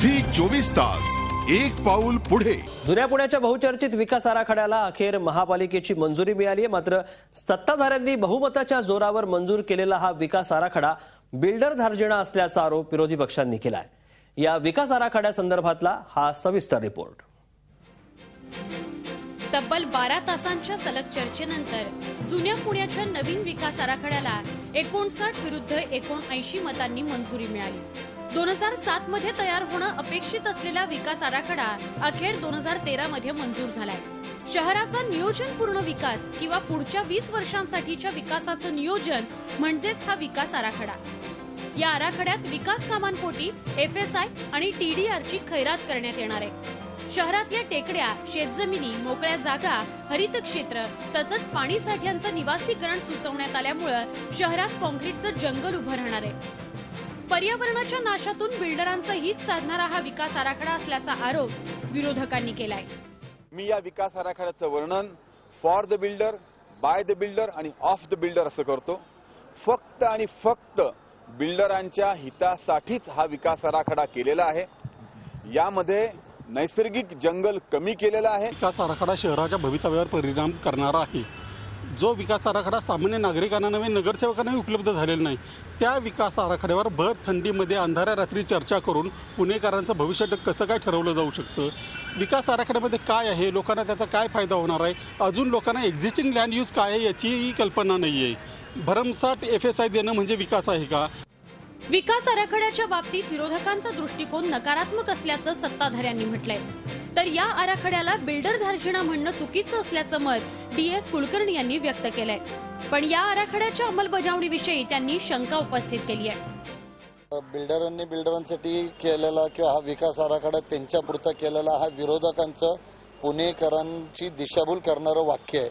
Zee 24 तास एक पाऊल पुढे। जुन्या पुण्याच्या बहुचर्चित विकास आराखड्याला अखेर महापालिकेची मंजुरी मिळाली आहे। मात्र सत्ताधाऱ्यांनी बहुमताच्या जोरावर मंजूर केलेला हा विकास आराखडा बिल्डर धार्जिणा असल्याचा आरोप विरोधी पक्षांनी केला आहे। या विकास आराखड्यासंदर्भातला हा सविस्तर रिपोर्ट। तब्बल 12 तासांच्या सलग चर्चेनंतर जुन्या पुण्याच्या नवीन विकास आराखड्याला 59 विरुद्ध 79 मतांनी मंजुरी मिळाली। 2007 मध्ये तयार होणं अपेक्षित असलेला विकास आराखडा अखेर 2013 मध्ये मंजूर झालाय। शहराचा नियोजनपूर्ण विकास किंवा पुढच्या 20 वर्षांसाठीच्या विकासाचं नियोजन म्हणजेच हा विकास आराखडा। या आराखड्यात विकास कामांपोटी FSI आणि TDRची खैरात करण्यात येणार आहे। शहरातल्या टेकड्या, शेतजमिनी, मोकळ्या जागा, हरित क्षेत्र तसंच पाणी साठ्यांचं निवासीकरण सुचवण्यात आल्यामुळे शहरात काँक्रीटचं जंगल उभं राहणार आहे। पर्यावरणाच्या नाशातून बिल्डरांचं हित साधणारा हा विकास आराखडा असल्याचा आरोप विरोधकांनी केलाय। मी या विकास आराखड्याचं वर्णन for the builder, by the builder आणि ऑफ द बिल्डर असं करतो। फक्त आणि फक्त बिल्डरांच्या हितासाठीच हा विकास आराखडा केलेला आहे। यामध्ये नैसर्गिक जंगल कमी केलेला आहे। विकास आराखडा शहराच्या भवितव्यावर परिणाम करणारा आहे। जो विकास आराखडा सामान्य नागरिकांना नव्हे नगरसेवकांनाही उपलब्ध झालेला नाही, त्या विकास आराखड्यावर भर थंडीमध्ये अंधाऱ्या रात्री चर्चा करून पुणेकरांचं भविष्य कसं काय ठरवलं जाऊ शकतं, विकास आराखड्यामध्ये काय आहे, लोकांना त्याचा काय फायदा होणार आहे, अजून लोकांना एक्झिस्टिंग लँड यूज काय आहे याचीही कल्पना नाही आहे। भरमसाठ FSI देणं म्हणजे विकास आहे का? विकास आराखड्याच्या बाबतीत विरोधकांचा दृष्टिकोन नकारात्मक असल्याचं सत्ताधाऱ्यांनी म्हटलंय। तर या आराखड्याला बिल्डर धार्जिणा म्हणणं चुकीचं असल्याचं मत DS कुलकर्णी यांनी व्यक्त केलंय। पण या आराखड्याच्या अंमलबजावणीविषयी त्यांनी शंका उपस्थित केली आहे। बिल्डरांनी बिल्डरांसाठी केलेला किंवा हा विकास आराखडा त्यांच्यापुरता केलेला हा विरोधकांचं पुणेकरांची दिशाभूल करणारं वाक्य आहे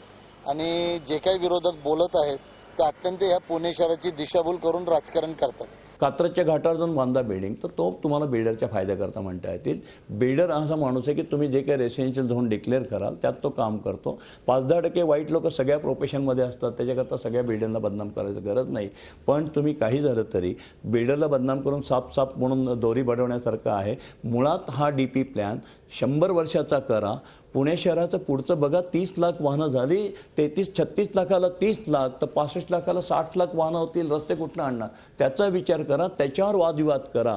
आणि जे काही विरोधक बोलत आहेत ते अत्यंत या पुणे शहराची दिशाभूल करून राजकारण करतात। कात्रजच्या घाटावर जाऊन बांधा बिल्डिंग, तर तो तुम्हाला बिल्डरच्या फायद्याकरता म्हणता येतील। बिल्डर असा माणूस आहे की तुम्ही जे काही रेसिडेन्शियल झोन डिक्लेअर कराल त्यात तो काम करतो। 5-10% वाईट लोक सगळ्या प्रोफेशनमध्ये असतात, त्याच्याकरता सगळ्या बिल्डरला बदनाम करायची गरज नाही। पण तुम्ही काही झालं तरी बिल्डरला बदनाम करून साप म्हणून दोरी बडवण्यासारखं आहे। मुळात हा DP प्लॅन 100 वर्षाचा करा। पुणे शहराचं पुढचं बघा, 30 लाख वाहनं झाली, 36 लाखाला 30 लाख, तर 65 लाखाला 60 लाख वाहनं होतील, रस्ते कुठनं आणणार त्याचा विचार करा, त्याच्यावर वादविवाद करा।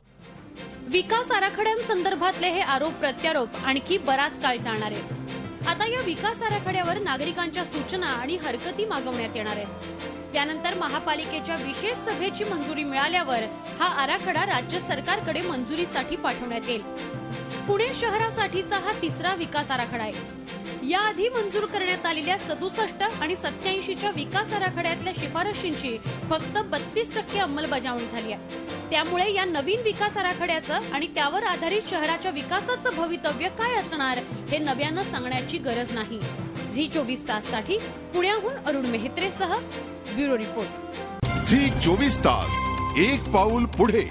विकास आराखड्यांसंदर्भातले हे आरोप प्रत्यारोप आणखी बराच काळ चालणार आहेत। आता या विकास आराखड्यावर नागरिकांच्या सूचना आणि हरकती मागवण्यात येणार आहेत। त्यानंतर महापालिकेच्या विशेष सभेची मंजुरी मिळाल्यावर हा आराखडा राज्य सरकारकडे मंजुरीसाठी पाठवण्यात येईल। पुणे शहरासाठीचा हा तिसरा विकास आराखडा आहे। याआधी मंजूर करण्यात आलेल्या 67 आणि 87च्या विकास आराखड्यातल्या शिफारशींची फक्त 32% अंमलबजावणी झाली आहे। त्यामुळे या नवीन विकास आराखड्याचं आणि त्यावर आधारित शहराच्या विकासाचं भवितव्य काय असणार हे नव्यानं सांगण्याची गरज नाही। झी 24 ताससाठी पुण्याहून अरुण मेहत्रेसह ब्युरो रिपोर्ट। झी 24 तास एक पाऊल पुढे।